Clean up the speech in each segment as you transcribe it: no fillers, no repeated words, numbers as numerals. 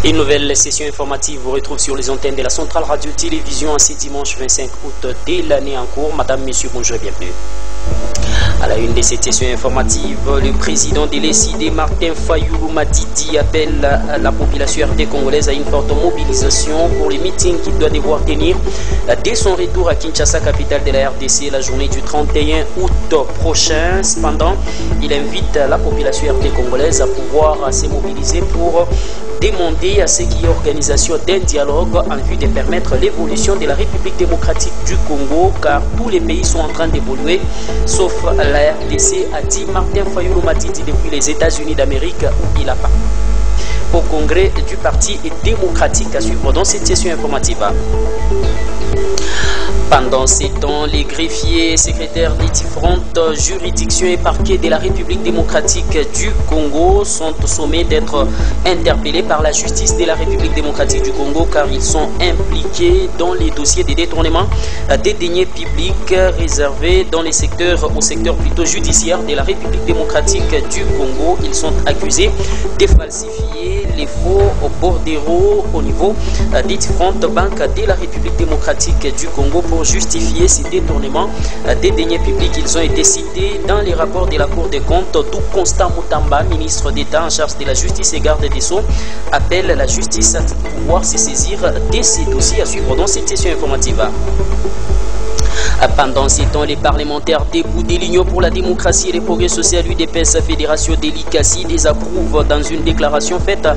Une nouvelle session informative vous retrouve sur les antennes de la Centrale Radio-Télévision en ce dimanche 25 août de l'année en cours. Madame, Monsieur, bonjour et bienvenue. À la une de cette session informative, le président de l'ECD, Martin Fayulu Madidi, appelle la population RD congolaise à une forte mobilisation pour les meetings qu'il doit devoir tenir dès son retour à Kinshasa, capitale de la RDC, la journée du 31 août prochain. Cependant, il invite la population RD congolaise à pouvoir se mobiliser pour demander à ce qu'il y ait organisation d'un dialogue en vue de permettre l'évolution de la République démocratique du Congo, car tous les pays sont en train d'évoluer, sauf la RDC, a dit Martin Fayulu Madidi depuis les États-Unis d'Amérique, où il a parlé au congrès du Parti démocratique à suivre dans cette session informative. Pendant ces temps, les greffiers, secrétaires des différentes juridictions et parquets de la République démocratique du Congo sont sommés d'être interpellés par la justice de la République démocratique du Congo, car ils sont impliqués dans les dossiers de détournement des deniers publics réservés dans les secteurs, au secteur plutôt judiciaire de la République démocratique du Congo. Ils sont accusés de falsifier les faux bordereaux au niveau des différentes banques de la République démocratique du Congo pour justifier ces détournements des deniers publics. Ils ont été cités dans les rapports de la Cour des comptes, d'où Constant Moutamba, ministre d'État en charge de la justice et garde des Sceaux, appelle la justice à pouvoir se saisir de ces dossiers à suivre dans cette session informative. Pendant ces temps, les parlementaires debout de l'Union pour la démocratie et le progrès social UDPS Fédération de l'ICASI désapprouvent dans une déclaration faite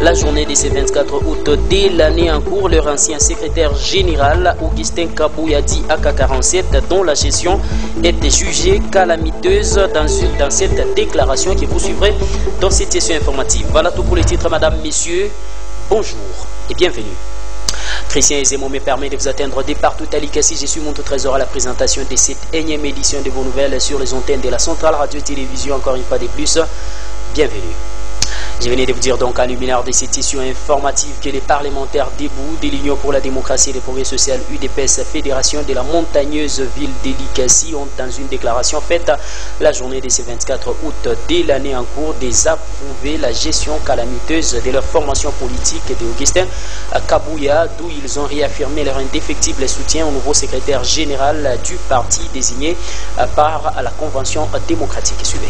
la journée de ce 24 août de l'année en cours leur ancien secrétaire général Augustin Kabouya dit AK47, dont la gestion est jugée calamiteuse dans cette déclaration que vous suivrez dans cette session informative. Voilà tout pour les titres, madame, messieurs. Bonjour et bienvenue. Christian Ezemo me permet de vous atteindre de partout à l'ICASI. Je suis Monto Trésor à la présentation de cette énième édition de vos nouvelles sur les antennes de la Centrale Radio-Télévision. Encore une fois de plus, bienvenue. Je venais de vous dire donc à luminaire de cette session informative que les parlementaires debout de l'Union pour la démocratie et le progrès social UDPS Fédération de la montagneuse ville de l'ICASI ont dans une déclaration faite la journée de ce 24 août de l'année en cours désapprouvé la gestion calamiteuse de leur formation politique d'Augustin Kabouya, d'où ils ont réaffirmé leur indéfectible soutien au nouveau secrétaire général du parti désigné par la Convention démocratique. Suivez.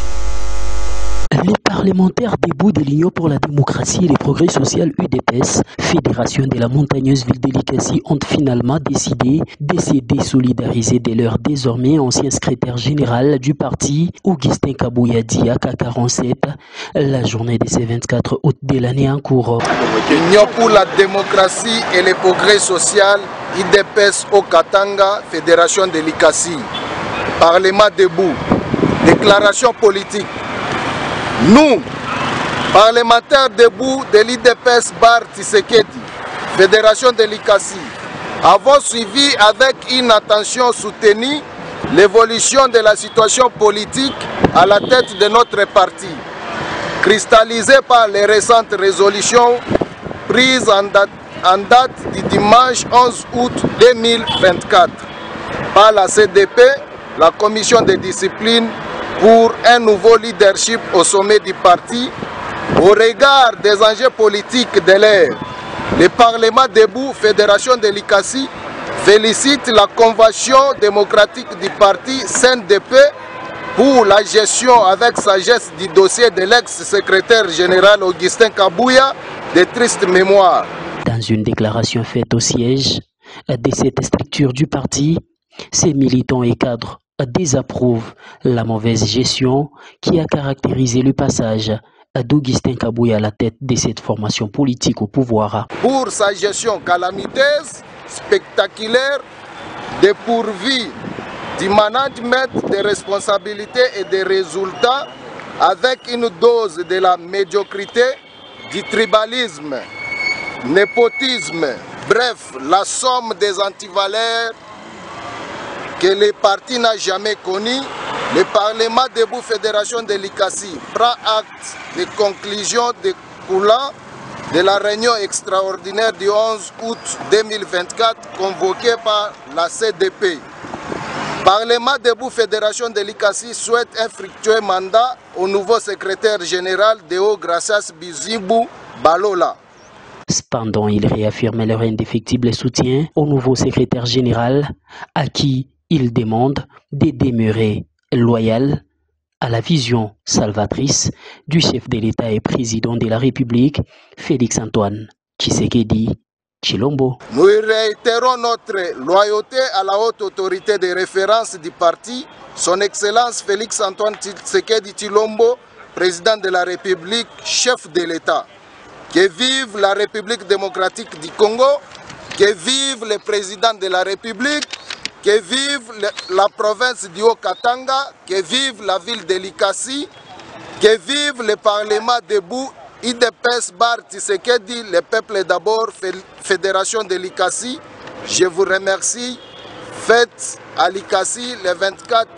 Les parlementaires debout de l'Union pour la démocratie et le progrès social UDPS, Fédération de la montagneuse ville de l'ICASI, ont finalement décidé de se désolidariser de leur désormais ancien secrétaire général du parti, Augustin Kabouya dit AK47, la journée de ce 24 août de l'année en cours. L'Union pour la démocratie et le progrès social, UDPS au Katanga, Fédération de l'ICASI, Parlement debout, déclaration politique. Nous, parlementaires debout de l'IDPS Bar Tshisekedi, Fédération de l'ICASI, avons suivi avec une attention soutenue l'évolution de la situation politique à la tête de notre parti, cristallisée par les récentes résolutions prises en date du dimanche 11 août 2024 par la CDP, la Commission de discipline, pour un nouveau leadership au sommet du parti, au regard des enjeux politiques de l'ère. Le Parlement debout, Fédération de l'ICASI, félicite la Convention démocratique du parti CNDP pour la gestion avec sagesse du dossier de l'ex-secrétaire général Augustin Kabouya de triste mémoire. Dans une déclaration faite au siège de cette structure du parti, ces militants et cadres désapprouvent la mauvaise gestion qui a caractérisé le passage d'Augustin Kabouya à la tête de cette formation politique au pouvoir. Pour sa gestion calamiteuse, spectaculaire, dépourvue du management des responsabilités et des résultats, avec une dose de la médiocrité, du tribalisme, népotisme, bref, la somme des antivaleurs que le parti n'a jamais connu, le Parlement debout Fédération de l'ICASI prend acte des conclusions découlant de la réunion extraordinaire du 11 août 2024 convoquée par la CDP. Parlement debout Fédération de l'ICASI souhaite un fructueux mandat au nouveau secrétaire général Deo Gracias Bizimbu Balola. Cependant, ils réaffirment leur indéfectible soutien au nouveau secrétaire général à qui ils demandent de demeurer loyal à la vision salvatrice du chef de l'État et président de la République, Félix-Antoine Tshisekedi Tshilombo. Nous réitérons notre loyauté à la haute autorité de référence du parti, son Excellence Félix-Antoine Tshisekedi Tshilombo, président de la République, chef de l'État. Que vive la République démocratique du Congo, que vive le président de la République, que vive la province du Haut-Katanga, que vive la ville de Likasi, que vive le Parlement debout, IDPS Bar Tshisekedi, le peuple d'abord, Fédération de Likasi. Je vous remercie. Fête à Likasi le 24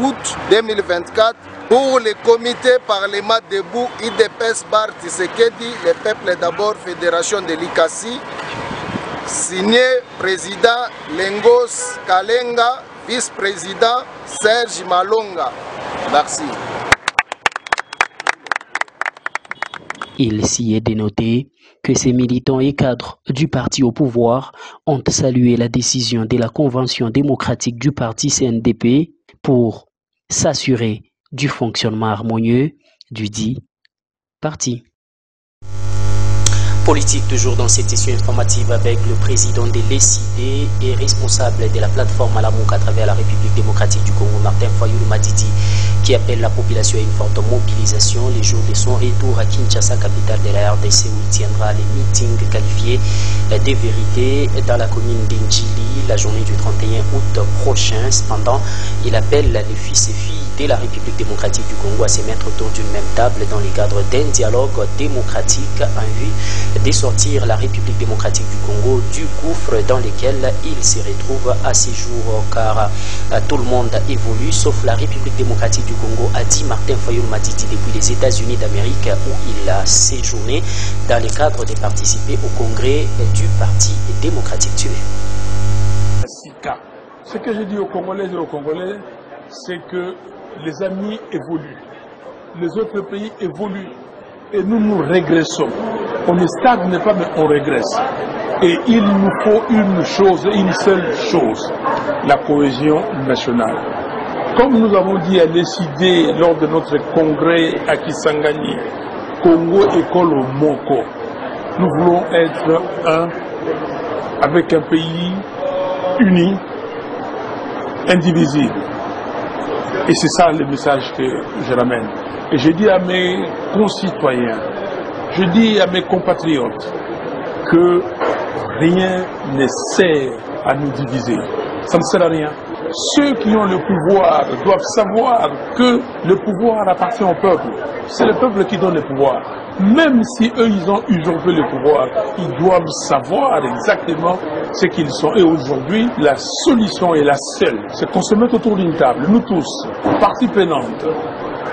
août 2024 pour le comité Parlement debout, IDPS Bar Tshisekedi, le peuple d'abord, Fédération de Likasi. Signé président Lengos Kalenga, vice-président Serge Malonga. Merci. Il s'y est dénoté que ces militants et cadres du parti au pouvoir ont salué la décision de la Convention démocratique du parti CNDP pour s'assurer du fonctionnement harmonieux du dit parti. Politique toujours dans cette session informative avec le président de l'ECD et responsable de la plateforme Alamouk à travers la République démocratique du Congo, Martin Fayulu Madidi, qui appelle la population à une forte mobilisation les jours de son retour à Kinshasa, capitale de la RDC, où il tiendra les meetings qualifiés des vérités dans la commune d'Indjili la journée du 31 août prochain. Cependant, il appelle les fils et filles de la République démocratique du Congo à se mettre autour d'une même table dans le cadre d'un dialogue démocratique en vue de sortir la République démocratique du Congo du gouffre dans lequel il se retrouve à ces jours, car tout le monde évolue sauf la République démocratique du Congo, a dit Martin Fayulu Madidi depuis les États-Unis d'Amérique, où il a séjourné dans le cadre de participer au congrès du Parti démocratique tué. Ce que je dis aux Congolais et aux Congolais, c'est que les amis évoluent, les autres pays évoluent et nous régressons. On ne stagne pas, mais on régresse. Et il nous faut une chose, une seule chose, la cohésion nationale. Comme nous avons dit à l'ECD lors de notre congrès à Kisangani, Congo Ekolo Moko, nous voulons être un avec un pays uni, indivisible. Et c'est ça le message que je ramène. Et je dis à mes concitoyens, je dis à mes compatriotes que rien ne sert à nous diviser. Ça ne sert à rien. Ceux qui ont le pouvoir doivent savoir que le pouvoir appartient au peuple. C'est le peuple qui donne le pouvoir. Même si eux, ils ont usurpé le pouvoir, ils doivent savoir exactement ce qu'ils sont. Et aujourd'hui, la solution est la seule. C'est qu'on se mette autour d'une table, nous tous, parties prenantes,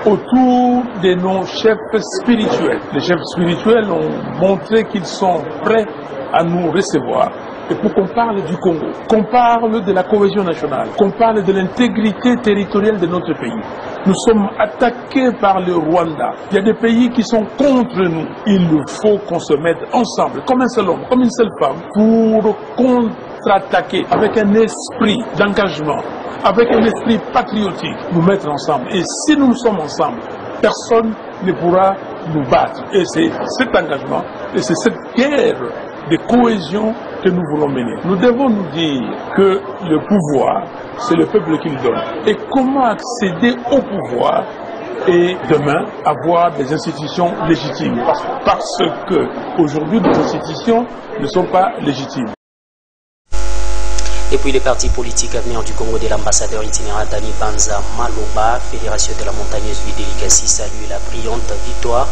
autour de nos chefs spirituels. Les chefs spirituels ont montré qu'ils sont prêts à nous recevoir. Et pour qu'on parle du Congo, qu'on parle de la cohésion nationale, qu'on parle de l'intégrité territoriale de notre pays. Nous sommes attaqués par le Rwanda. Il y a des pays qui sont contre nous. Il faut qu'on se mette ensemble, comme un seul homme, comme une seule femme, pour contre-attaquer avec un esprit d'engagement, avec un esprit patriotique, nous mettre ensemble. Et si nous sommes ensemble, personne ne pourra nous battre. Et c'est cet engagement, et c'est cette guerre de cohésion que nous voulons mener. Nous devons nous dire que le pouvoir, c'est le peuple qui le donne. Et comment accéder au pouvoir et demain avoir des institutions légitimes? Parce que aujourd'hui, nos institutions ne sont pas légitimes. Et puis les partis politiques à venir du Congo de l'ambassadeur itinérant Dani Banza Maloba, Fédération de la montagneuse Vidélicassi, salue la brillante victoire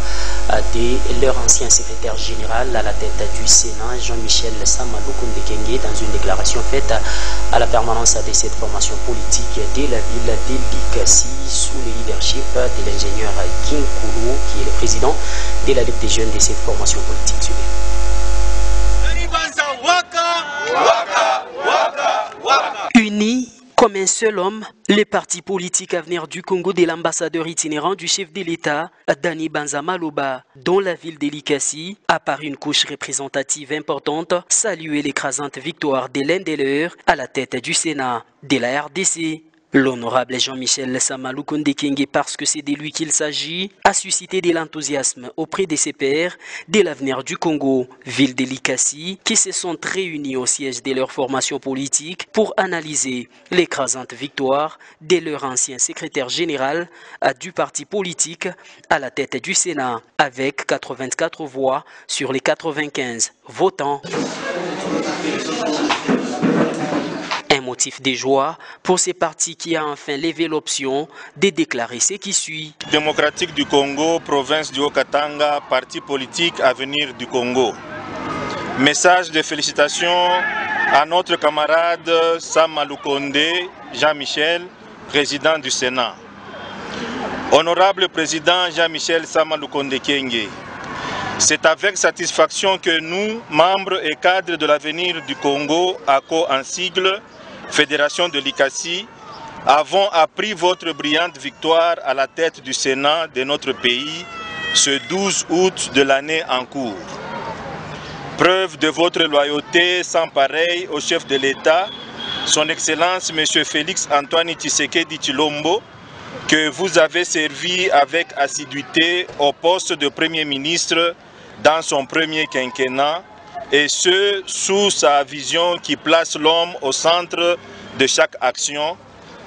de leur ancien secrétaire général à la tête du Sénat, Jean-Michel Samalou Koundekenge, dans une déclaration faite à la permanence de cette formation politique de la ville d'Elikassi sous le leadership de l'ingénieur Kinkulu, qui est le président de la Ligue des jeunes de cette formation politique. Unis Comme un seul homme, les partis politiques Avenir du Congo de l'ambassadeur itinérant du chef de l'État, Dani Banza-Maloba, dont la ville de Likasi, a par une couche représentative importante, salué l'écrasante victoire de l'un des leurs à la tête du Sénat de la RDC. L'honorable Jean-Michel Samalou Kondekenge, parce que c'est de lui qu'il s'agit, a suscité de l'enthousiasme auprès de ses pairs de l'Avenir du Congo, ville de Likasi, qui se sont réunis au siège de leur formation politique pour analyser l'écrasante victoire de leur ancien secrétaire général du parti politique à la tête du Sénat, avec 84 voix sur les 95 votants. Un motif de joie pour ces partis qui a enfin levé l'option de déclarer ce qui suit. Démocratique du Congo, province du Haut-Katanga, parti politique Avenir du Congo. Message de félicitations à notre camarade Samalou Konde Jean-Michel, président du Sénat. Honorable président Jean-Michel Samalou Konde Kenge, c'est avec satisfaction que nous, membres et cadres de l'Avenir du Congo, ACO en sigle, Fédération de Likasi, avons appris votre brillante victoire à la tête du Sénat de notre pays ce 12 août de l'année en cours. Preuve de votre loyauté sans pareil au chef de l'État, son Excellence M. Félix Antoine Tshisekedi Tshilombo, que vous avez servi avec assiduité au poste de Premier ministre dans son premier quinquennat, et ce, sous sa vision qui place l'homme au centre de chaque action,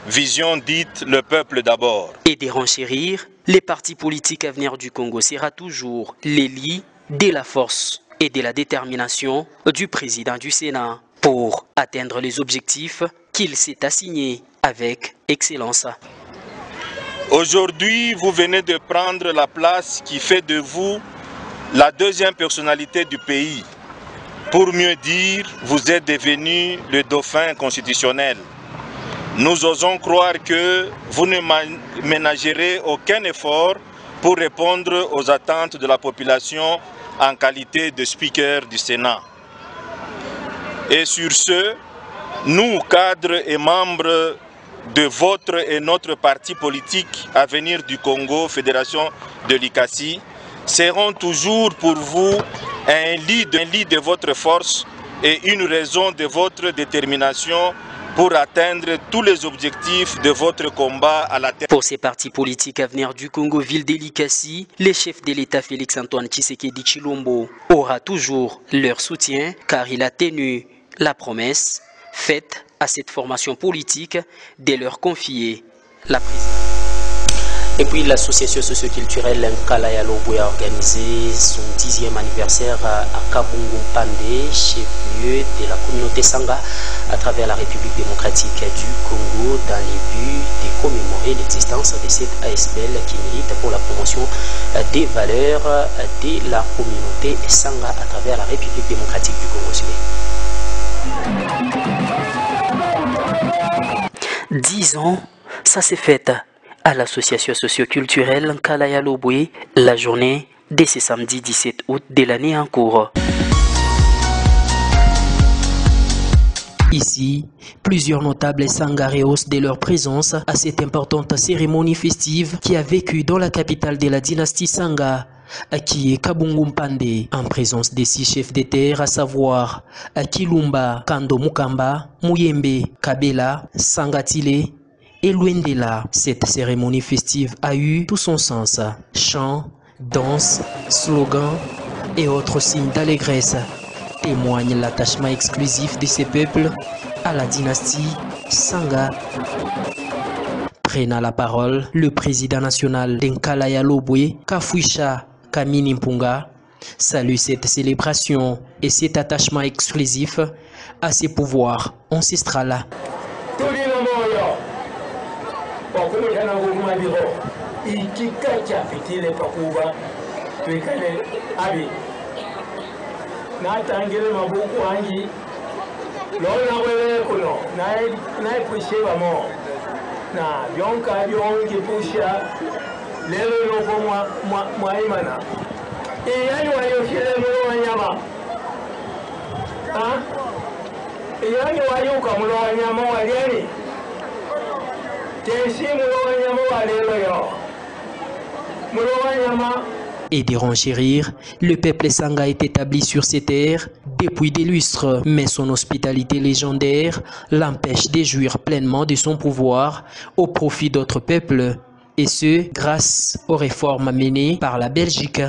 vision dite le peuple d'abord. Et de renchérir, les partis politiques Avenir du Congo sera toujours l'élite de la force et de la détermination du président du Sénat pour atteindre les objectifs qu'il s'est assignés avec excellence. Aujourd'hui, vous venez de prendre la place qui fait de vous la deuxième personnalité du pays. Pour mieux dire, vous êtes devenu le dauphin constitutionnel. Nous osons croire que vous ne ménagerez aucun effort pour répondre aux attentes de la population en qualité de speaker du Sénat. Et sur ce, nous, cadres et membres de votre et notre parti politique Avenir du Congo, Fédération de Likasi, seront toujours pour vous un lit de votre force et une raison de votre détermination pour atteindre tous les objectifs de votre combat à la tête. Pour ces partis politiques Avenir du Congo, ville de Likasi, le chef de l'État Félix Antoine Tshisekedi Tshilombo aura toujours leur soutien car il a tenu la promesse faite à cette formation politique de leur confier la présidence. Et puis l'association socio-culturelle Nkalaya Lobwe a organisé son 10e anniversaire à Kabungu Mpande, chef-lieu de la communauté Sanga, à travers la République démocratique du Congo, dans les buts de commémorer l'existence de cette ASBL qui milite pour la promotion des valeurs de la communauté Sanga à travers la République démocratique du Congo. 10 ans, ça s'est fait à l'association socio-culturelle Nkalaya Lobwe, la journée de ce samedi 17 août de l'année en cours. Ici, plusieurs notables sangaréos de leur présence à cette importante cérémonie festive qui a vécu dans la capitale de la dynastie Sanga, qui est Kabungu Mpande, en présence des 6 chefs de terre, à savoir Kilumba, Kando Mukamba, Muyembe, Kabela, Sangatile et Luendela. Cette cérémonie festive a eu tout son sens. Chants, danses, slogans et autres signes d'allégresse témoignent l'attachement exclusif de ces peuples à la dynastie Sanga. Prenant la parole, le président national d'Nkalaya Lobwe, Kafuisha Kamini Mpunga, salue cette célébration et cet attachement exclusif à ses pouvoirs ancestraux. Na bionka bionki pusha lelo loko mwaimana iyani waliofile mulo wanyama iyani waliuka mulo wanyama waliani Et de renchérir, le peuple Sanga est établi sur ses terres depuis des lustres, mais son hospitalité légendaire l'empêche de jouir pleinement de son pouvoir au profit d'autres peuples, et ce, grâce aux réformes menées par la Belgique.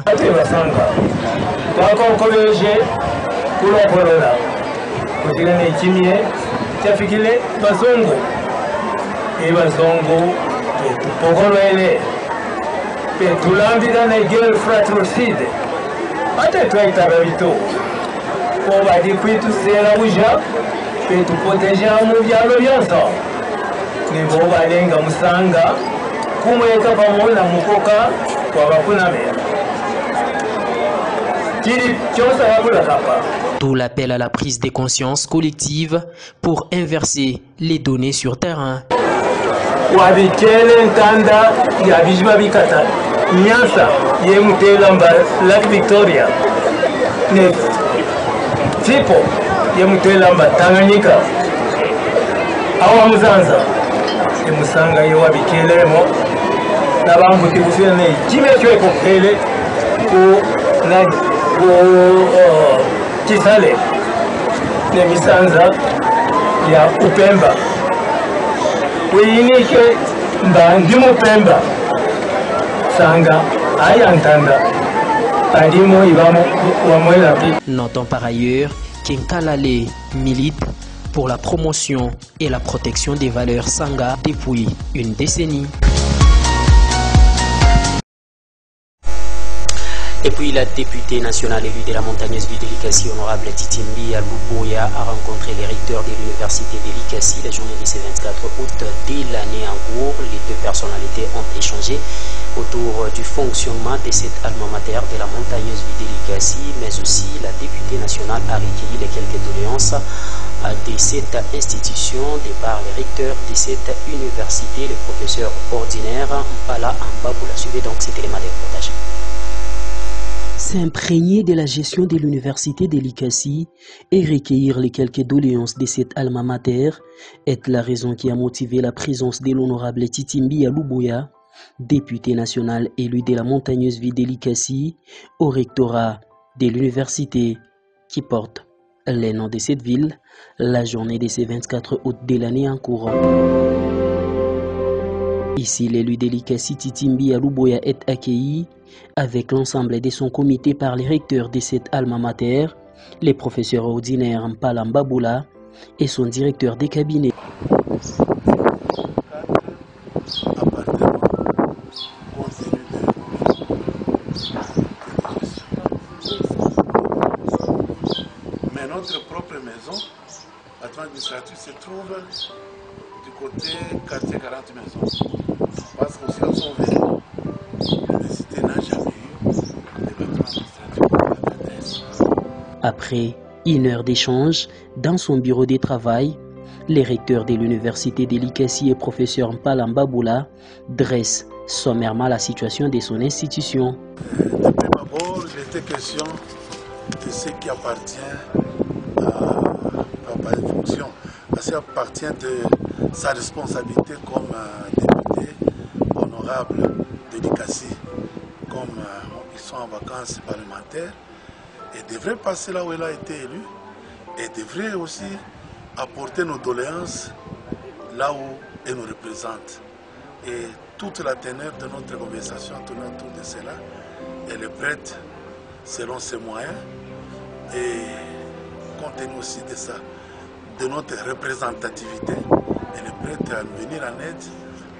Petulambira guerre fratricide ate twaitara bito kuba dikwitu sera buja petupoteja mu byalo byonso nibo balenga musanga kumweka pamoja mukoka kwa bakunamera kiri kyosa yakula kapa. D'où l'appel à la prise de conscience collective pour inverser les données sur terrain. Wabikele ntanda ya bijima bikata Nyasa yemutela Lake Victoria ne tipo yemutela Tanganyika awa muzanza emusanga yewabikelemo nabambuti kusene kime kyeko pele ku na kisale ne misanza ya Upemba uyinike mbandi Mupemba Sanga ayantanda adimo ibamo wamwela. Notons par ailleurs qu'Nkalale milite pour la promotion et la protection des valeurs Sanga depuis une décennie. Et puis la députée nationale élue de la montagneuse ville de Likasi, honorable Titimbi Aluboya, a rencontré les recteurs de l'université de Likasi la journée de ce 24 août. Dès l'année en cours, les deux personnalités ont échangé autour du fonctionnement de cette alma mater de la montagneuse ville de Likasi, mais aussi la députée nationale a recueilli les quelques doléances de cette institution de par les recteurs de cette université, le professeur ordinaire Mpala Ambaboula. Suivez donc cet élément de reportage. S'imprégner de la gestion de l'université de Likasi et recueillir les quelques doléances de cette alma mater est la raison qui a motivé la présence de l'honorable Titimbi Aluboya, député national élu de la montagneuse ville de Likasi, au rectorat de l'université qui porte les noms de cette ville, la journée de ce 24 août de l'année en cours. Ici, l'élu de Likasi Titimbi Aluboya est accueilli avec l'ensemble de son comité par les recteurs de cette alma mater, les professeurs ordinaires Mpala Ambaboula et son directeur de cabinet. Mais notre propre maison, l'administratif se trouve du côté quartier 40 maisons. Parce que si elles sont venues, l'université n'a jamais eu de bâtiment administratif. Après une heure d'échange dans son bureau de travail, les recteurs de l'université de Likasi et professeur Mpala Ambaboula dressent sommairement la situation de son institution. De prime abord, il était question de ce qui appartient à une fonction, à ce qui appartient de sa responsabilité comme député honorable de Likasi, comme ils sont en vacances parlementaires, et devrait passer là où elle a été élue, et devrait aussi apporter nos doléances là où elle nous représente. Et toute la teneur de notre conversation tourne autour de cela. Elle est prête, selon ses moyens, et compte tenu aussi de ça, de notre représentativité, elle est prête à nous venir en aide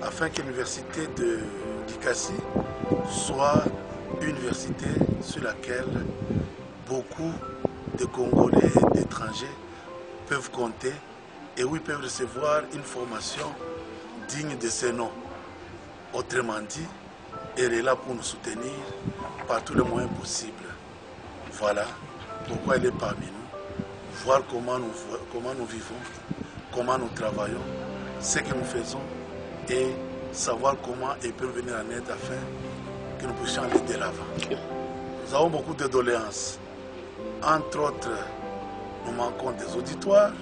afin que l'université de Likasi soit une université sur laquelle beaucoup de Congolais et d'étrangers peuvent compter et où ils peuvent recevoir une formation digne de ce nom. Autrement dit, elle est là pour nous soutenir par tous les moyens possibles. Voilà pourquoi elle est parmi nous, voir comment nous vivons, comment nous travaillons, ce que nous faisons et savoir comment elle peut venir en aide afin que nous puissions aller de l'avant. Nous avons beaucoup de doléances. Entre autres, nous manquons des auditoires,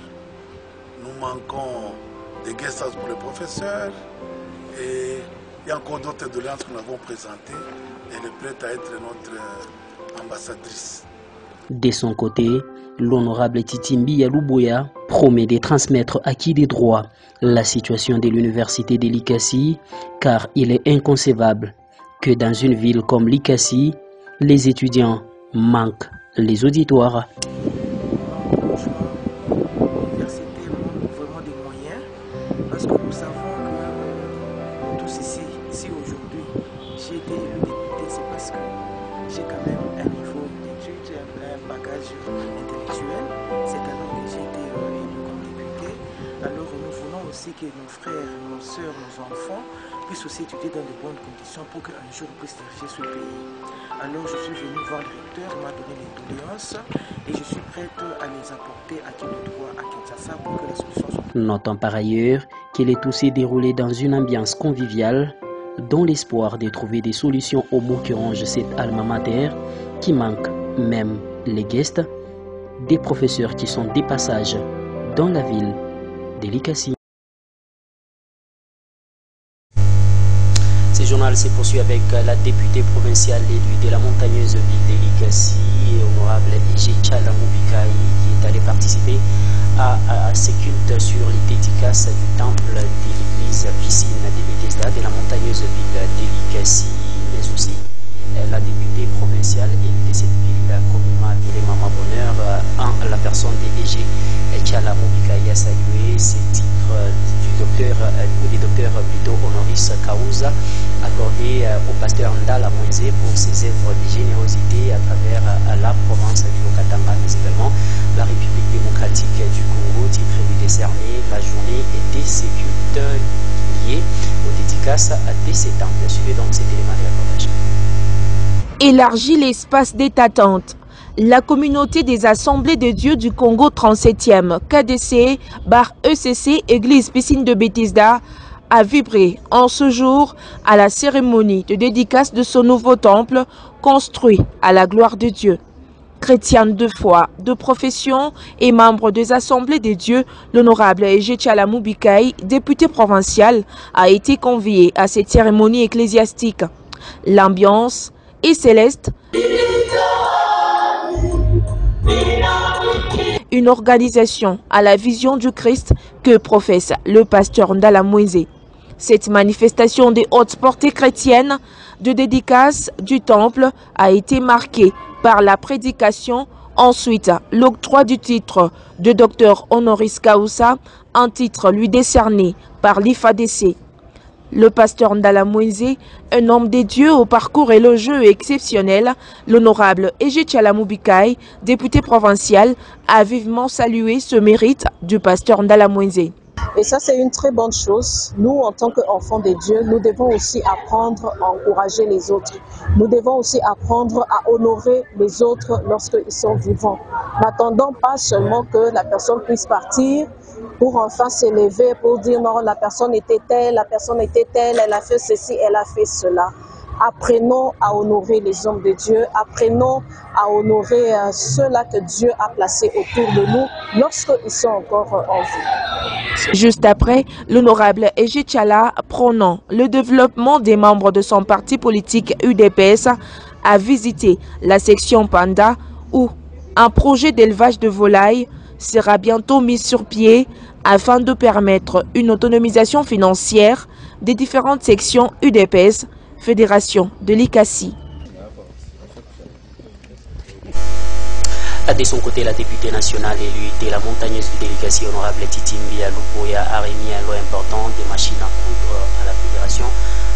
nous manquons des guest houses pour les professeurs, Il y a encore d'autres doléances que nous avons présentées. Elle est prête à être notre ambassadrice. De son côté, l'honorable Titimbi Yalouboya promet de transmettre à qui des droits la situation de l'université de Likasi, car il est inconcevable que dans une ville comme Likasi, les étudiants manquent les auditoires. L'université manque vraiment des moyens parce que nous savons que tous ici aujourd'hui, j'ai été élu député, c'est parce que j'ai quand même un niveau d'études, un bagage intellectuel. C'est alors que j'ai été élu comme député. Alors nous voulons aussi que nos frères, nos soeurs, nos enfants puissent aussi étudier dans de bonnes conditions pour qu'un jour on puisse diriger ce pays. Alors je suis venu voir le recteur, il m'a donné les doléances et je suis prête à les apporter à qui de droit à Kinshasa pour que les solutions soient. Notons par ailleurs qu'il est aussi déroulé dans une ambiance conviviale dans l'espoir de trouver des solutions aux maux qui rongent cette alma mater qui manque même les guests, des professeurs qui sont des passages dans la ville de Likasi. Ce journal se poursuit avec la députée provinciale élue de la montagneuse ville de Likasi, honorable Ege Tchalamoubikai, qui est allée participer à ce culte sur les dédicaces du temple de l'église piscine de Bethesda de la montagneuse ville de Likasi, mais aussi la députée provinciale élue de cette ville communément appelée Maman Bonheur, en la personne de Ege Tchalamoubikai, a salué ces titres du docteur ou des docteurs plutôt honoris causa accordé au pasteur Ndala Mwenze pour ses œuvres de générosité à travers la province du Haut-Katanga, mais également la République démocratique du Congo, titre lui décerné la journée de ces cultes liés aux dédicaces de ces temples. Suivez donc cet élément de reportage. Élargit l'espace d'attente. La communauté des Assemblées de Dieu du Congo 37e, KDC, bar ECC, Église Piscine de Bethesda, a vibré en ce jour à la cérémonie de dédicace de son nouveau temple construit à la gloire de Dieu. Chrétienne de foi, de profession et membre des Assemblées de Dieu, l'honorable Ege Tchalamoubikai, député provincial, a été convié à cette cérémonie ecclésiastique. L'ambiance est céleste. Une organisation à la vision du Christ que professe le pasteur Ndala Mwenze. Cette manifestation de haute portée chrétienne de dédicace du temple a été marquée par la prédication, ensuite l'octroi du titre de docteur honoris causa, un titre lui décerné par l'IFADC. Le pasteur Ndala Mwenze, un homme de Dieu au parcours élogieux et exceptionnel, l'honorable Ege Tchalamoubikai, député provincial, a vivement salué ce mérite du pasteur Ndala Mwenze. Et ça, c'est une très bonne chose. Nous, en tant qu'enfants de Dieu, nous devons aussi apprendre à encourager les autres. Nous devons aussi apprendre à honorer les autres lorsqu'ils sont vivants. N'attendons pas seulement que la personne puisse partir pour enfin s'élever, pour dire non, la personne était telle, elle a fait ceci, elle a fait cela. Apprenons à honorer les hommes de Dieu, apprenons à honorer ceux-là que Dieu a placés autour de nous lorsqu'ils sont encore en vie. Juste après, l'honorable Ege Tchala, prônant le développement des membres de son parti politique UDPS, a visité la section Panda où un projet d'élevage de volailles sera bientôt mis sur pied afin de permettre une autonomisation financière des différentes sections UDPS, Fédération de Likasi. De son côté, la députée nationale élue de la montagneuse de Likasi, honorable Titimbi Yalouboya, a remis un lot important des machines à coudre à la Fédération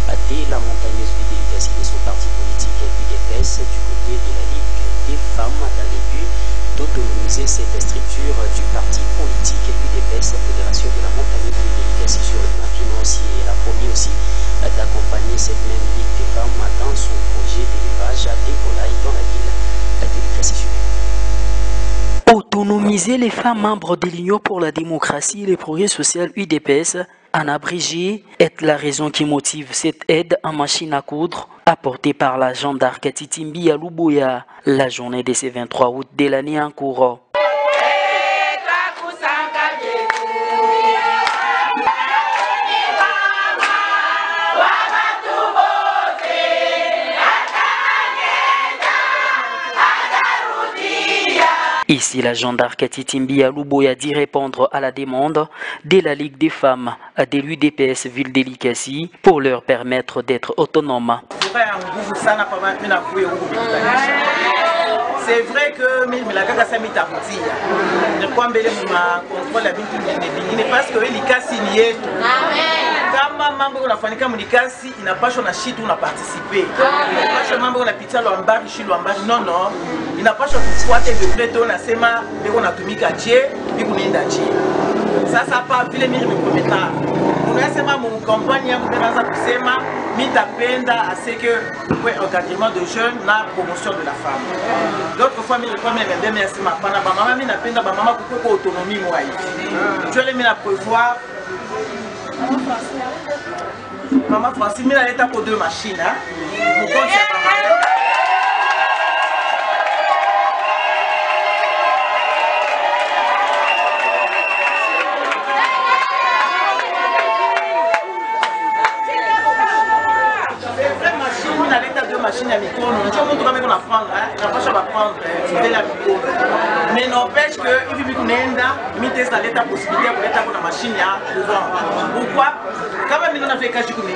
de la montagneuse de Likasi de son parti politique UDPS du côté de la Ligue des femmes dans le but d'autonomiser cette structure du parti politique UDPS, Fédération de la montagneuse de Likasi sur le plan financier. Elle a promis aussi d'accompagner cette même Ligue des femmes dans son projet d'élevage des volailles dans la ville de Likasi. Autonomiser les femmes membres de l'Union pour la démocratie et le progrès social UDPS, en abrégé, est la raison qui motive cette aide en machine à coudre apportée par la gendarme Titimbi Yalouboya la journée de ce 23 août de l'année en cours. Ici, la gendarme Titimbi Aluboya dit répondre à la demande de la Ligue des femmes de l'UDPS Ville de Likasi pour leur permettre d'être autonomes. C'est vrai que parce que kama mambo unafanyika mlikasi inapaswa na shit una participer. Inapaswa mambo unapita lwambari shi lwambari no inapaswa kufuata vile tu unasema beko natumika je biko nenda je. Sasa hapa vile mimi nimekometa. Unasema mon campagne yangu tunaanza kusema mitapenda à ce que ouais encadrement de jeunes na promotion de la femme. D'autres fois mimi kwa mimi ndeme yasema pana ba mama mimi napenda ba mama kuko autonomie moi hivi. Tu allez me la prévoir. Maman Francine, il a été pour 2 machines. Vous comptez machine à micro, nous avons tout qu'on va prendre, la prochaine va prendre la micro. Mais n'empêche que il faut qu'on ait dans l'état possibilité pour l'état pour la machine à courant. Pourquoi? Quand même on a fait cacher qu'on ait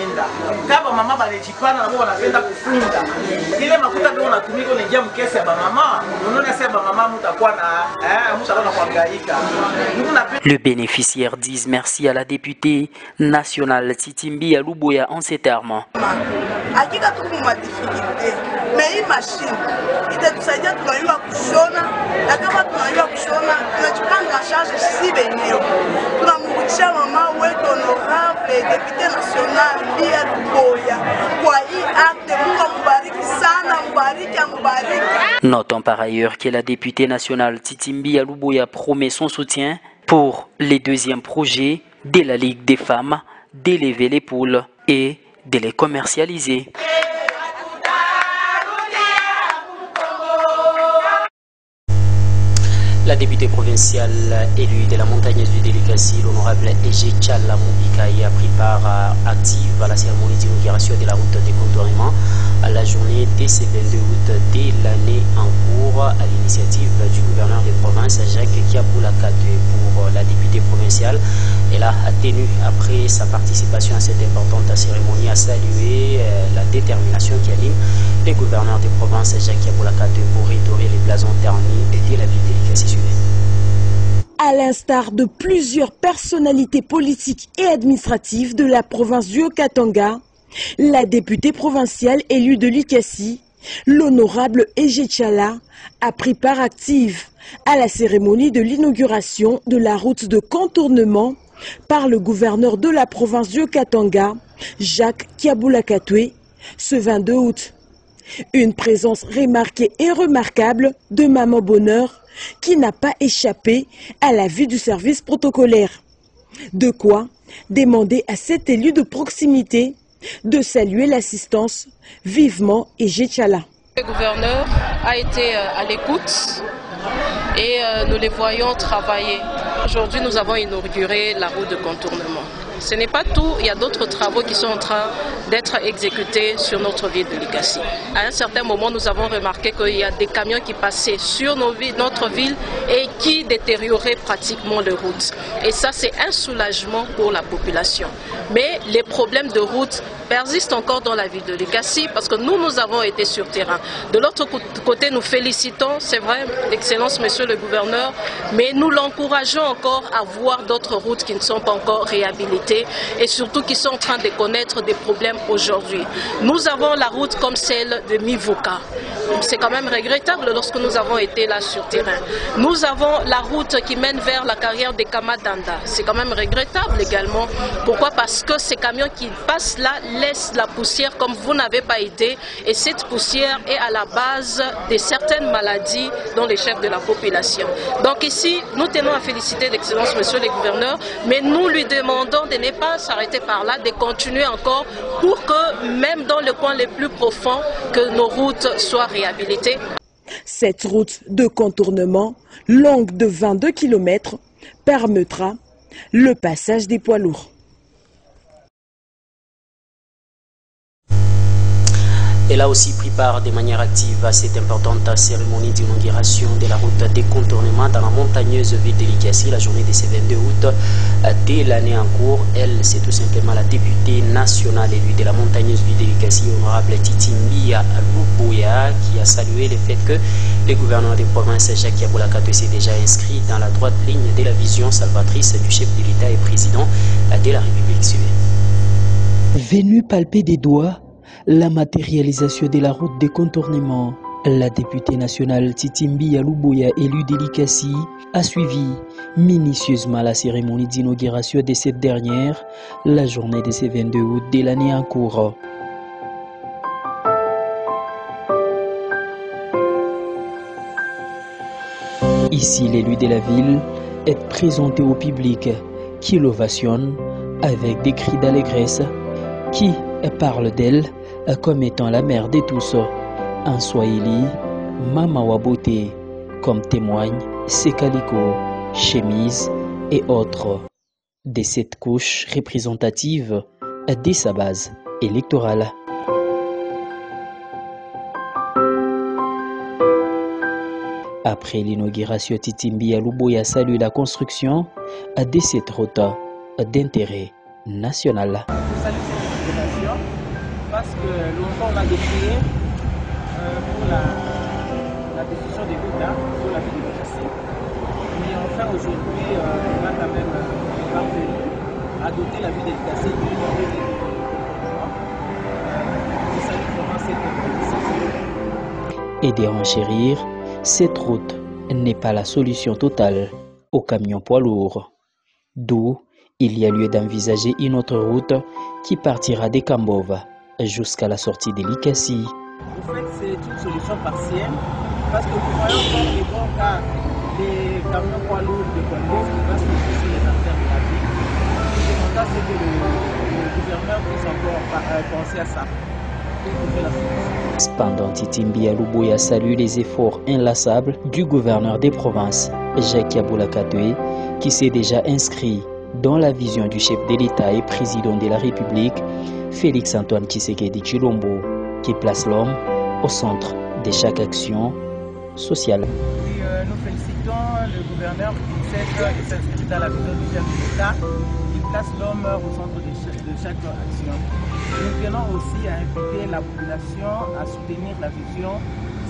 quand maman va les dire pas na on a fait da kufunda. Ile makuta ndio unatumika unaingia mkesi ya mama. Unaona sema mama mtakuwa na mtakuwa kuhangaika. Le bénéficiaire dit merci à la députée nationale Titimbi Aluboya en ces termes. Hakika tuko mu difficulté mais hii machine itatusaidia tunajua kushona na kama tunajua kushona tunajipanga charge sisi wenyewe tunamrudishia mama wetu honorable député national Lia Aluboya kwa hii acte. Mungu ambariki sana, ambariki. Notons par ailleurs que la députée nationale Titimbi Aluboya promet son soutien pour les deuxièmes projets de la Ligue des femmes d'élever les poules et de les commercialiser. La députée provinciale élue de la montagneuse du Délicassi, l'honorable Ege Tchala Moubikaï, a pris part active à la cérémonie d'inauguration de la route de contournement à la journée de ce 22 août de l'année en cours à l'initiative du gouverneur de province Jacques Kiaboulakate. Pour la députée provinciale, elle a tenu après sa participation à cette importante cérémonie à saluer la détermination qui anime le gouverneur de province Jacques Kiaboulakate pour redorer les blasons ternis de la ville de Likasi. À l'instar de plusieurs personnalités politiques et administratives de la province du Haut-Katanga, la députée provinciale élue de Likasi, l'honorable Ege Tchala, a pris part active à la cérémonie de l'inauguration de la route de contournement par le gouverneur de la province du Haut-Katanga, Jacques Kiaboulakate, ce 22 août. Une présence remarquée et remarquable de Maman Bonheur qui n'a pas échappé à la vue du service protocolaire. De quoi demander à cet élu de proximité de saluer l'assistance vivement Ege Tchala. Le gouverneur a été à l'écoute et nous les voyons travailler. Aujourd'hui, nous avons inauguré la route de contournement. Ce n'est pas tout, il y a d'autres travaux qui sont en train d'être exécutés sur notre ville de Likasi. À un certain moment, nous avons remarqué qu'il y a des camions qui passaient sur notre ville et qui détérioraient pratiquement les routes. Et ça, c'est un soulagement pour la population. Mais les problèmes de route persistent encore dans la ville de Likasi parce que nous avons été sur terrain. De l'autre côté, nous félicitons, c'est vrai, Excellence, Monsieur le Gouverneur, mais nous l'encourageons encore à voir d'autres routes qui ne sont pas encore réhabilitées et surtout qui sont en train de connaître des problèmes aujourd'hui. Nous avons la route comme celle de Mivuka. C'est quand même regrettable lorsque nous avons été là sur terrain. Nous avons la route qui mène vers la carrière de Kamadanda. C'est quand même regrettable également. Pourquoi? Parce que ces camions qui passent là laissent la poussière comme vous n'avez pas été. Et cette poussière est à la base de certaines maladies dans les chefs de la population. Donc ici, nous tenons à féliciter l'Excellence, Monsieur le Gouverneur, mais nous lui demandons de ne pas s'arrêter par là, de continuer encore pour que même dans le coin les plus profonds, que nos routes soient réhabilitées. Cette route de contournement, longue de 22 km, permettra le passage des poids lourds. Et Elle a aussi pris part de manière active à cette importante cérémonie d'inauguration de la route des contournements dans la montagneuse ville de Likasi la journée de ce 22 août de l'année en cours. Elle, c'est tout simplement la députée nationale élue de la montagneuse ville de Likasi, honorable Titimbia Luboya, qui a salué le fait que le gouverneur des provinces, Jacques Yaboulakato, s'est déjà inscrit dans la droite ligne de la vision salvatrice du chef de l'État et président de la République suédoise. Venu palper des doigts la matérialisation de la route des contournements, la députée nationale Titimbia Luboya, élue de Likasi, a suivi minutieusement la cérémonie d'inauguration de cette dernière, la journée de ce 22 août de l'année en cours. Ici, l'élu de la ville est présenté au public qui l'ovationne avec des cris d'allégresse, qui parle d'elle comme étant la mère de tous. En swahili, Mama wa beauté, comme témoignent ses calicots, chemises et autres de cette couche représentative de sa base électorale. Après l'inauguration, Titimbia Luboya salue la construction de cette route d'intérêt national. Parce que longtemps on a décrié pour la décision des quotas sur la ville de Likasi. Mais enfin aujourd'hui, on a quand même parvenu à doter la ville de Likasi d'une journée de développement. Je salue vraiment cette décision. Et de renchérir, cette route n'est pas la solution totale aux camions poids lourds. D'où il y a lieu d'envisager une autre route qui partira des Kambov jusqu'à la sortie de Likasi. En fait, c'est une solution partielle parce que nous voyons comme les bons cas des camions poids lourds de Congo qui passent sur les artères de la ville. Ce qui demande, c'est que le gouverneur puisse encore penser à ça. Cependant, Titimbia Luboya salue les efforts inlassables du gouverneur des provinces, Jacques Yaboulakato, qui s'est déjà inscrit dans la vision du chef de l'État et président de la République, Félix Antoine Tshisekedi Tshilombo, qui place l'homme au centre de chaque action sociale. Oui, nous félicitons le gouverneur qui s'inscrit dans la vision du chef de l'État, qui place l'homme au centre de chaque action. Nous tenons aussi à inviter la population à soutenir la vision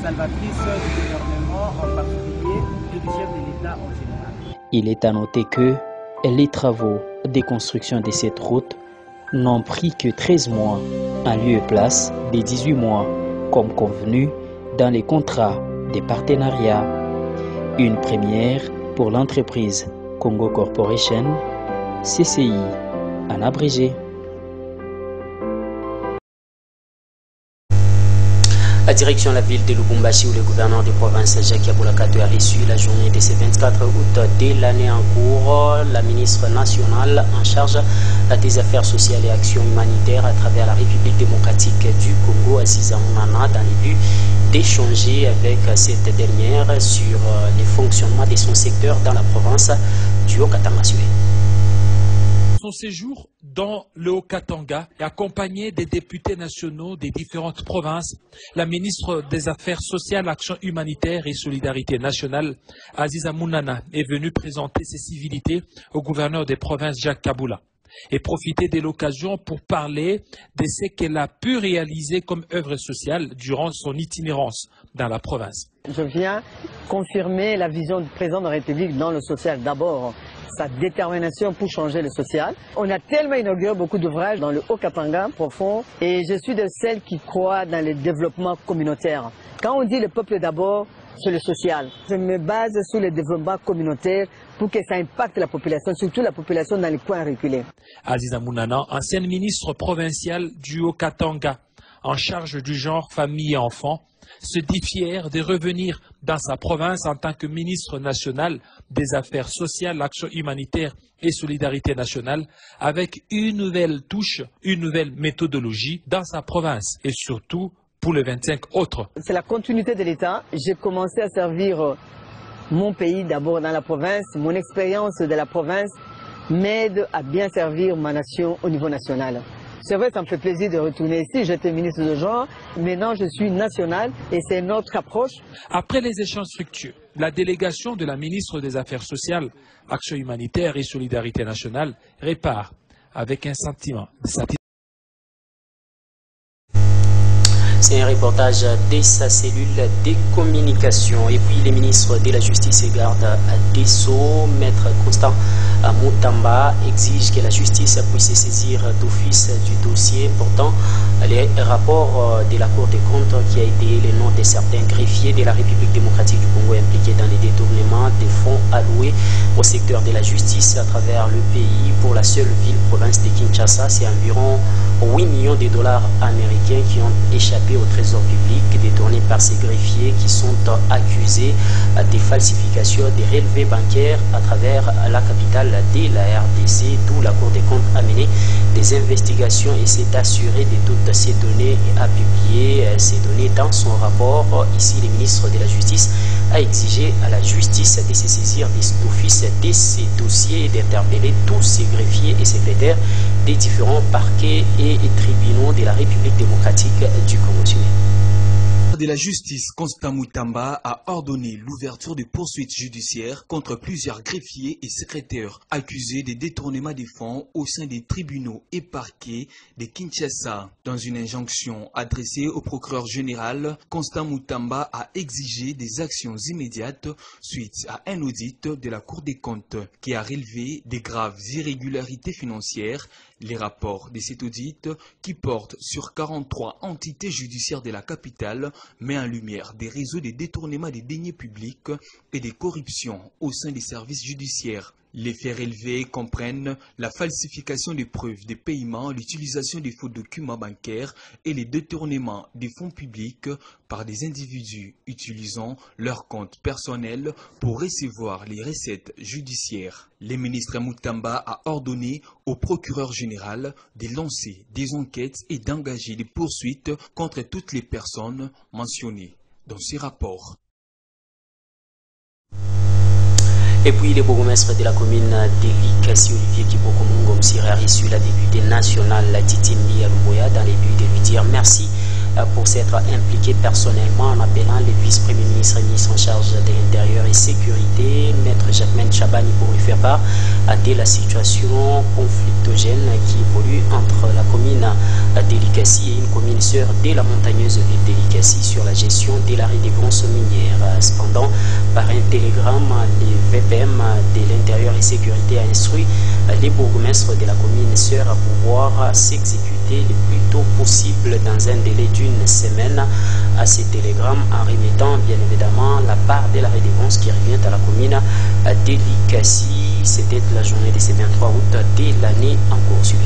salvatrice du gouvernement en particulier et du chef de l'État en général. Il est à noter que les travaux de construction de cette route n'ont pris que 13 mois, en lieu et place des 18 mois, comme convenu dans les contrats de partenariat. Une première pour l'entreprise Congo Corporation, CCI, en abrégé. La direction de la ville de Lubumbashi où le gouverneur des provinces Jacques Yaboulakato a reçu la journée de ce 24 août de l'année en cours la ministre nationale en charge des affaires sociales et actions humanitaires à travers la République démocratique du Congo, Aziza Mounana, dans le but d'échanger avec cette dernière sur les fonctionnements de son secteur dans la province du Haut-Katanga. Son séjour dans le Haut-Katanga est accompagné des députés nationaux des différentes provinces. La ministre des Affaires sociales, Action humanitaire et solidarité nationale, Aziza Mounana, est venue présenter ses civilités au gouverneur des provinces, Jacques Kabula, et profiter de l'occasion pour parler de ce qu'elle a pu réaliser comme œuvre sociale durant son itinérance dans la province. Je viens confirmer la vision du président de la République dans le social. D'abord, sa détermination pour changer le social. On a tellement inauguré beaucoup d'ouvrages dans le Haut-Katanga profond et je suis de celles qui croient dans le développement communautaire. Quand on dit le peuple d'abord, c'est le social. Je me base sur le développement communautaire pour que ça impacte la population, surtout la population dans les coins reculés. Aziza Mounana, ancienne ministre provinciale du Haut-Katanga, en charge du genre famille et enfants, se dit fier de revenir dans sa province en tant que ministre national des Affaires sociales, Action humanitaire et solidarité nationale, avec une nouvelle touche, une nouvelle méthodologie dans sa province et surtout pour les 25 autres. C'est la continuité de l'État. J'ai commencé à servir mon pays d'abord dans la province. Mon expérience de la province m'aide à bien servir ma nation au niveau national. C'est vrai, ça me fait plaisir de retourner ici. J'étais ministre de genre. Maintenant, je suis national et c'est notre approche. Après les échanges fructueux, la délégation de la ministre des Affaires sociales, Action humanitaire et solidarité nationale répare avec un sentiment de satisfaction. C'est un reportage de sa cellule de communication. Et puis les ministres de la Justice et garde des Sceaux, Maître Constant Moutamba, exigent que la justice puisse saisir d'office du dossier portant les rapports de la Cour des comptes qui a été le nom de certains greffiers de la République démocratique du Congo impliqués dans les détournements des fonds alloués au secteur de la justice à travers le pays. Pour la seule ville-province de Kinshasa, c'est environ 8 millions de dollars américains qui ont échappé au trésor public, détournés par ces greffiers qui sont accusés des falsifications des relevés bancaires à travers la capitale de la RDC, d'où la Cour des comptes a mené des investigations et s'est assuré de toutes ces données et a publié ces données dans son rapport. Ici, le ministre de la Justice a exigé à la justice de se saisir d'office de ces dossiers et d'interpeller tous ces greffiers et secrétaires des différents parquets et tribunaux de la République démocratique du Congo. De la justice, Constant Moutamba a ordonné l'ouverture de poursuites judiciaires contre plusieurs greffiers et secrétaires accusés de détournement des fonds au sein des tribunaux et parquets de Kinshasa. Dans une injonction adressée au procureur général, Constant Moutamba a exigé des actions immédiates suite à un audit de la Cour des comptes qui a relevé des graves irrégularités financières. Les rapports de cet audit, qui portent sur 43 entités judiciaires de la capitale, met en lumière des réseaux de détournement des deniers publics et des corruptions au sein des services judiciaires. Les faits relevés comprennent la falsification des preuves de paiement, l'utilisation des faux documents bancaires et les détournements des fonds publics par des individus utilisant leurs comptes personnels pour recevoir les recettes judiciaires. Le ministre Moutamba a ordonné au procureur général de lancer des enquêtes et d'engager des poursuites contre toutes les personnes mentionnées dans ces rapports. Et puis le bourgmestre de la commune d'Elikasi, Olivier Kiboko Mungomsi, a reçu la députée nationale Titimbi Aluboya dans le but de lui dire merci pour s'être impliqué personnellement en appelant le vice-premier ministre et ministre en charge de l'Intérieur et Sécurité, Maître Jacquemaine Chabani, pour lui faire part de la situation conflictogène qui évolue entre la commune d'Elikasi et une commune sœur de la montagneuse ville d'Elikasi sur la gestion de la redevance minière. Cependant, par un télégramme, le VPM de l'Intérieur et Sécurité a instruit les bourgmestres de la commune sœur à pouvoir s'exécuter le plus tôt possible dans un délai d'une semaine à ces télégrammes en remettant bien évidemment la part de la redevance qui revient à la commune d'Elikasi. C'était la journée de ce 23 août de l'année en cours. Suivante.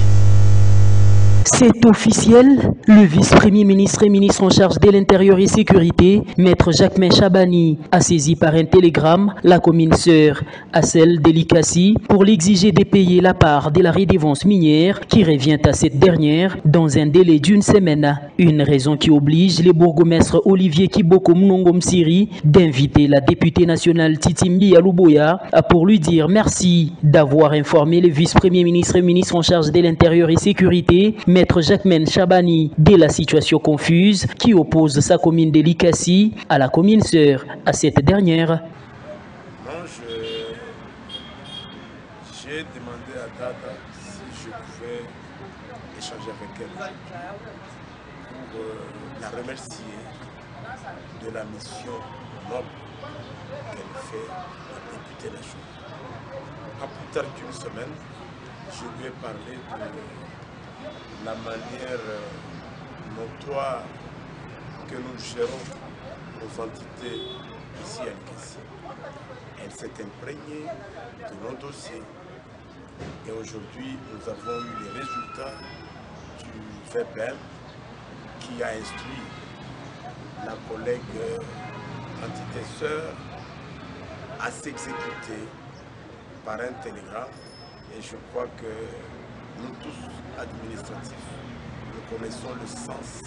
C'est officiel, le vice-premier ministre et ministre en charge de l'Intérieur et Sécurité, Maître Jacquemaine Chabani, a saisi par un télégramme la commune sœur à celle d'Elikasi pour l'exiger de payer la part de la redevance minière qui revient à cette dernière dans un délai d'une semaine. Une raison qui oblige le bourgmestre Olivier Kiboko Mnongomsiri d'inviter la députée nationale Titimbi Aluboya pour lui dire merci d'avoir informé le vice-premier ministre et ministre en charge de l'Intérieur et Sécurité, Maître Jacquemaine Chabani, de la situation confuse qui oppose sa commune d'Elikasi à la commune sœur à cette dernière. Non, j'ai demandé à Dada si je pouvais échanger avec elle pour la remercier de la mission noble qu'elle fait à la députée nationale. Pas plus tard qu'une semaine, je lui ai parlé de la manière notoire que nous gérons nos entités ici à Elikasi. Elle s'est imprégnée de nos dossiers et aujourd'hui nous avons eu les résultats du VPM qui a instruit la collègue entité sœur à s'exécuter par un télégramme et je crois que nous tous administratifs, nous connaissons le sens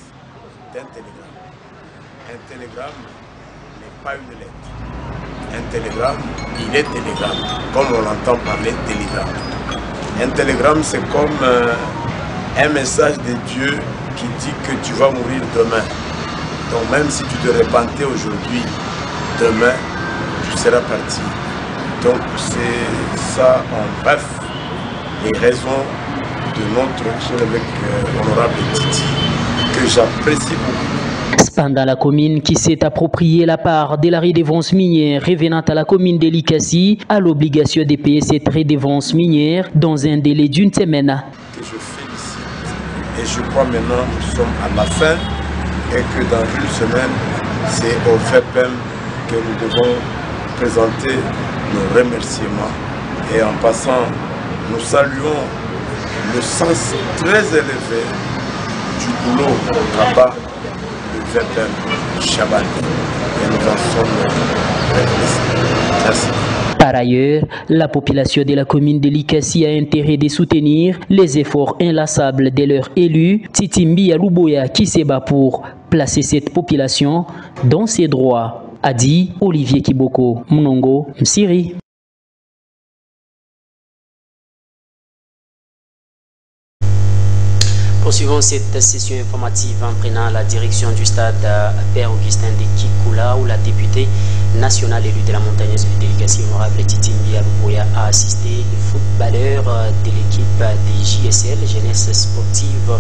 d'un télégramme. Un télégramme n'est pas une lettre. Un télégramme, il est télégramme, comme on entend parler télégramme. Un télégramme, c'est comme un message de Dieu qui dit que tu vas mourir demain. Donc même si tu te repentais aujourd'hui, demain, tu seras parti. Donc c'est ça en bref les raisons de notre cher évêque honorable Titi que j'apprécie beaucoup. Cependant, la commune qui s'est appropriée la part de la redevance minière revenant à la commune de Likasi a l'obligation de payer cette redevance minière dans un délai d'une semaine. Que je félicite et je crois maintenant nous sommes à la fin et que dans une semaine c'est au FEPEM que nous devons présenter nos remerciements et en passant nous saluons le sens très élevé du boulot là-bas le FEPEM Chaban et nous en sommes remerciés. Merci. Par ailleurs, la population de la commune de Likasi a intérêt de soutenir les efforts inlassables de leur élu, Titimbi Aluboya, qui se bat pour placer cette population dans ses droits, a dit Olivier Kiboko, Mnongo, Msiri. Poursuivons cette session informative en prenant la direction du stade Père Augustin de Kikula où la députée nationale élue de la montagneuse délégation honorable Titimbi Aluboya a assisté les footballeurs de l'équipe des JSL, Jeunesse Sportive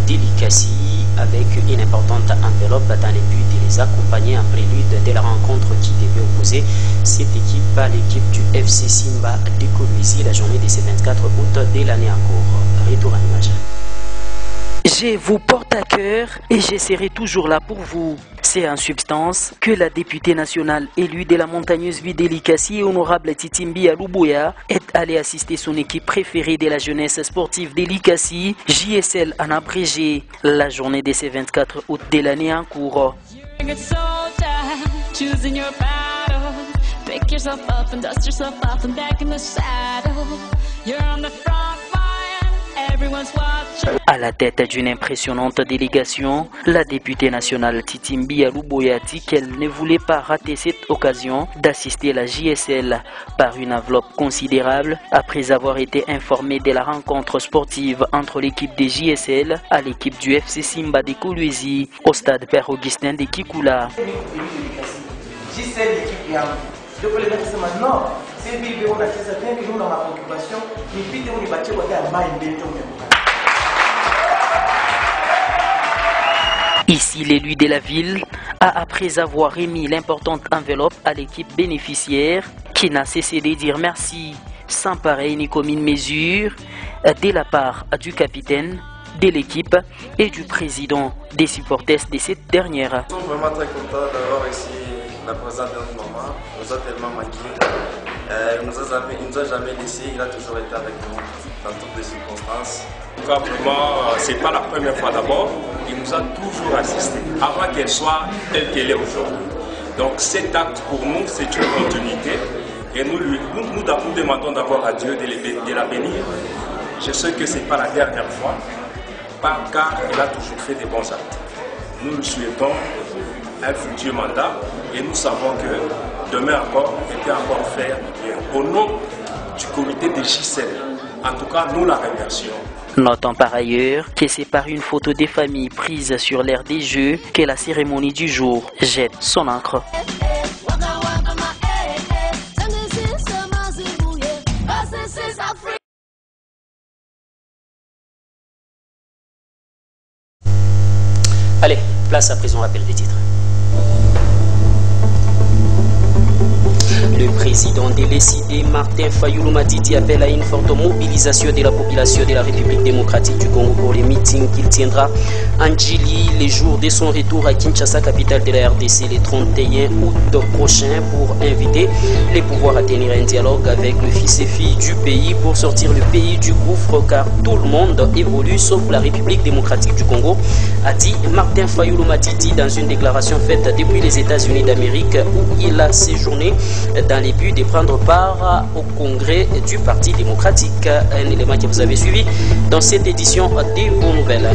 d'Elikasi, avec une importante enveloppe dans le but de les accompagner en prélude de la rencontre qui devait opposer cette équipe à l'équipe du FC Simba de Kolwezi la journée de ce 24 août de l'année en cours. Retour à l'image. Je vous porte à cœur et je serai toujours là pour vous. C'est en substance que la députée nationale élue de la montagneuse ville d'Elikasi, honorable Titimbi Aluboya, est allée assister son équipe préférée de la jeunesse sportive d'Elikasi, JSL en abrégé, la journée de ce 24 août de l'année en cours. À la tête d'une impressionnante délégation, la députée nationale Titimbi Aluboya dit qu'elle ne voulait pas rater cette occasion d'assister la JSL par une enveloppe considérable après avoir été informée de la rencontre sportive entre l'équipe des JSL à l'équipe du FC Simba de Kolwezi au stade Père Augustin de Kikula. Ici, l'élu de la ville a, après avoir remis l'importante enveloppe à l'équipe bénéficiaire, qui n'a cessé de dire merci sans pareille ni commune mesure de la part du capitaine de l'équipe et du président des supporters de cette dernière. Nous sommes vraiment très contents d'avoir ici la présence de notre maman. Il nous a tellement manqué. Il ne nous a jamais laissé, il a toujours été avec nous dans toutes les circonstances. Vraiment, ce n'est pas la première fois d'abord, il nous a toujours assisté, avant qu'elle soit telle qu'elle est aujourd'hui. Donc cet acte pour nous, c'est une continuité et nous demandons d'abord à Dieu de la bénir. Je sais que ce n'est pas la dernière fois, car il a toujours fait des bons actes. Nous lui souhaitons un futur mandat et nous savons que demain encore était encore faire au nom du comité de JSL. En tout cas, nous la remercions. Notons par ailleurs que c'est par une photo des familles prise sur l'air des jeux que la cérémonie du jour jette son encre. Allez, place à présent rappel des titres. Le président de l'ECD, Martin Fayulu Matidi, appelle à une forte mobilisation de la population de la République démocratique du Congo pour les meetings qu'il tiendra en Djili les jours de son retour à Kinshasa, capitale de la RDC, le 31 août prochain, pour inviter les pouvoirs à tenir un dialogue avec le fils et fille du pays pour sortir le pays du gouffre, car tout le monde évolue sauf la République démocratique du Congo, a dit Martin Fayulu Matidi dans une déclaration faite depuis les États-Unis d'Amérique où il a séjourné dans les buts de prendre part au congrès du Parti démocratique. Un élément que vous avez suivi dans cette édition des Vos Nouvelles.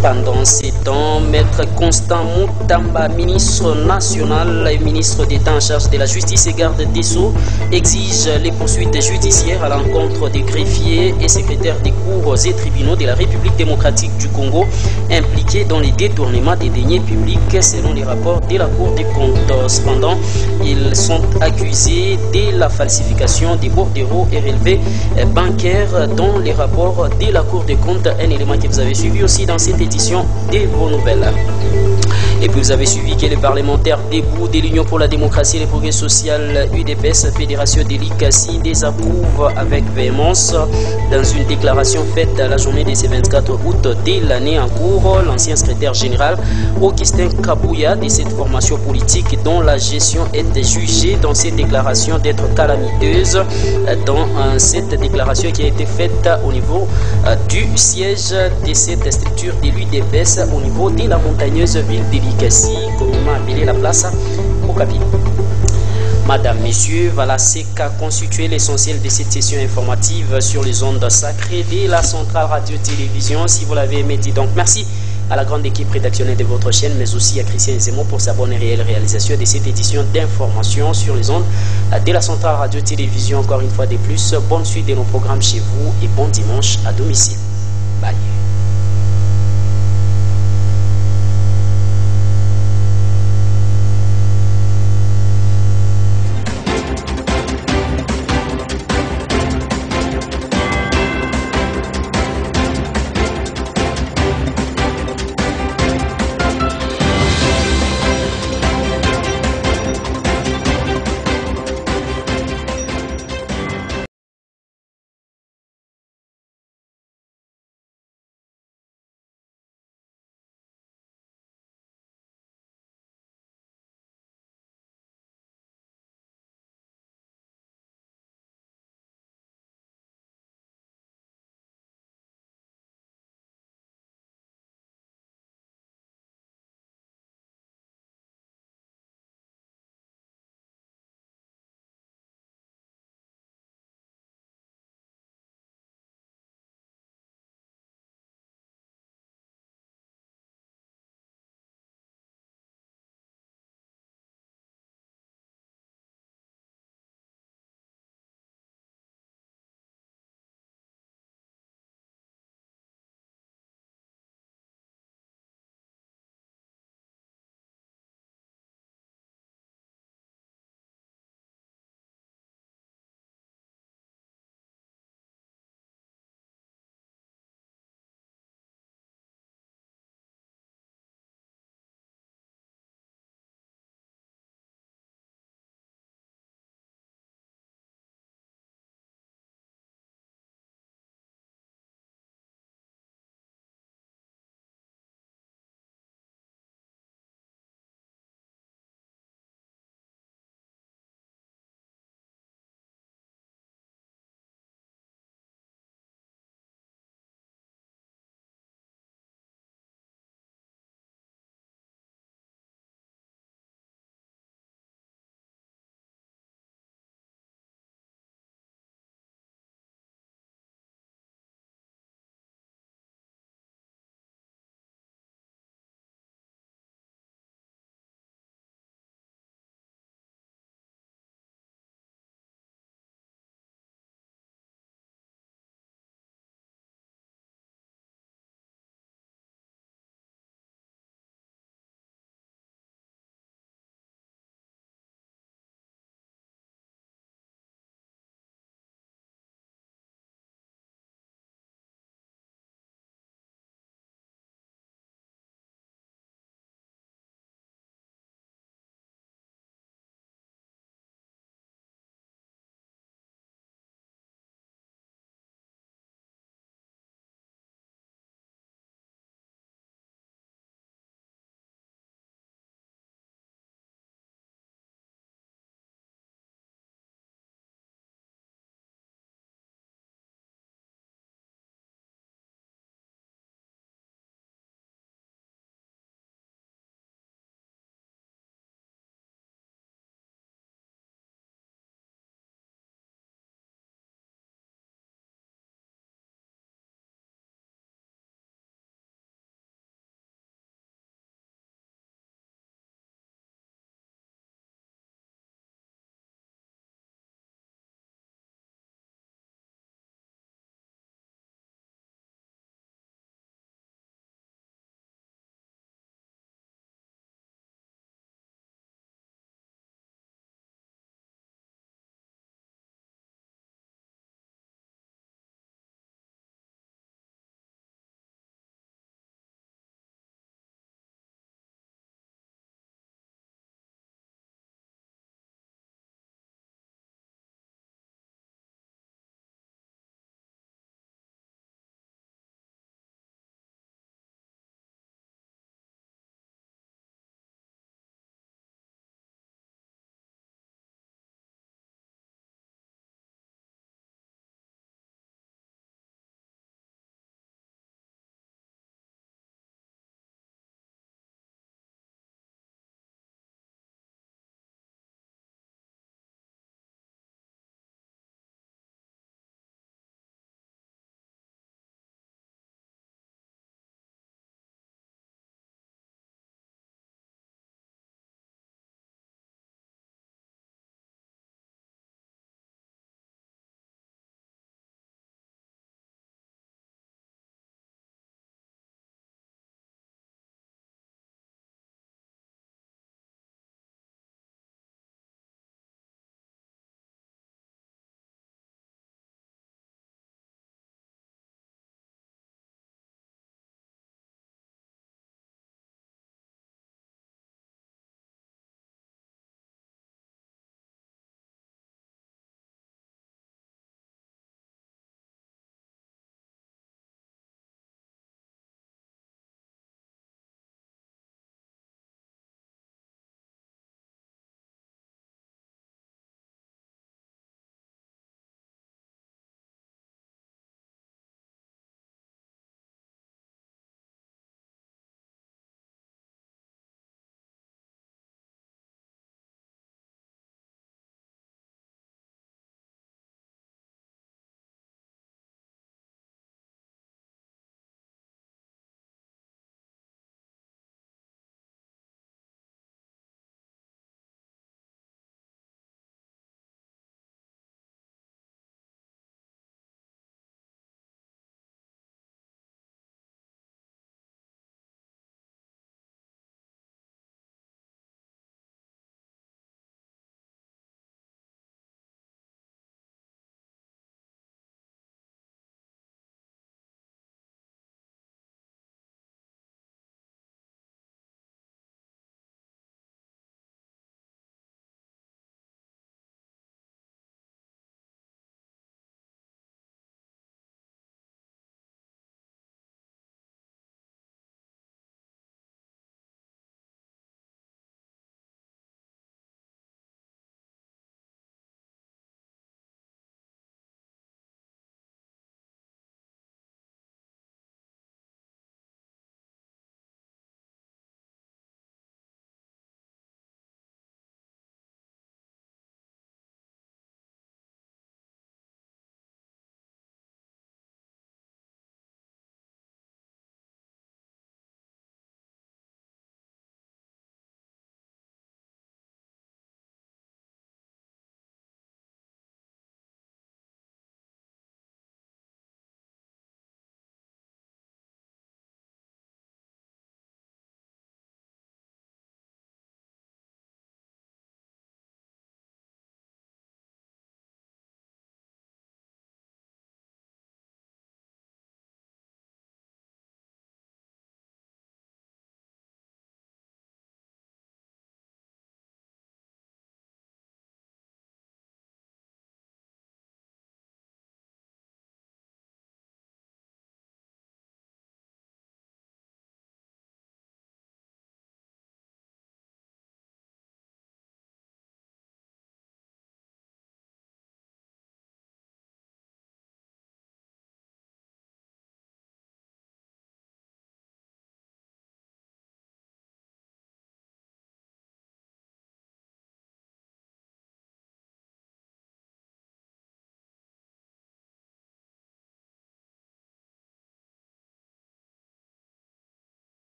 Pendant ces temps, Maître Constant Moutamba, ministre national et ministre d'État en charge de la justice et garde des Sceaux, exige les poursuites judiciaires à l'encontre des greffiers et secrétaires des cours et tribunaux de la République démocratique du Congo impliqués dans les détournements des deniers publics selon les rapports de la Cour des comptes. Cependant, ils sont accusés de la falsification des bordereaux et relevés bancaires dans les rapports de la Cour des comptes, un élément que vous avez suivi aussi dans cette édition de vos nouvelles. Et puis vous avez suivi que les parlementaires debout de l'Union pour la démocratie et le progrès social UDPS, Fédération de l'ICASI, désapprouvent avec véhémence dans une déclaration faite à la journée de ce 24 août de l'année en cours. L'ancien secrétaire général Augustin Kabouya de cette formation politique dont la gestion est jugée dans cette déclaration d'être calamiteuse, dans cette déclaration qui a été faite au niveau du siège de cette structure de l'UDPS au niveau de la montagneuse ville de l'Ikassi, communément appelée la place Okapi. Madame, Messieurs, voilà ce qu'a constitué l'essentiel de cette session informative sur les ondes sacrées de la Centrale Radio-Télévision. Si vous l'avez aimé, dites donc merci à la grande équipe rédactionnelle de votre chaîne, mais aussi à Christian Zemo pour sa bonne et réelle réalisation de cette édition d'information sur les ondes de la Centrale Radio-Télévision. Encore une fois de plus, bonne suite de nos programmes chez vous et bon dimanche à domicile. Bye.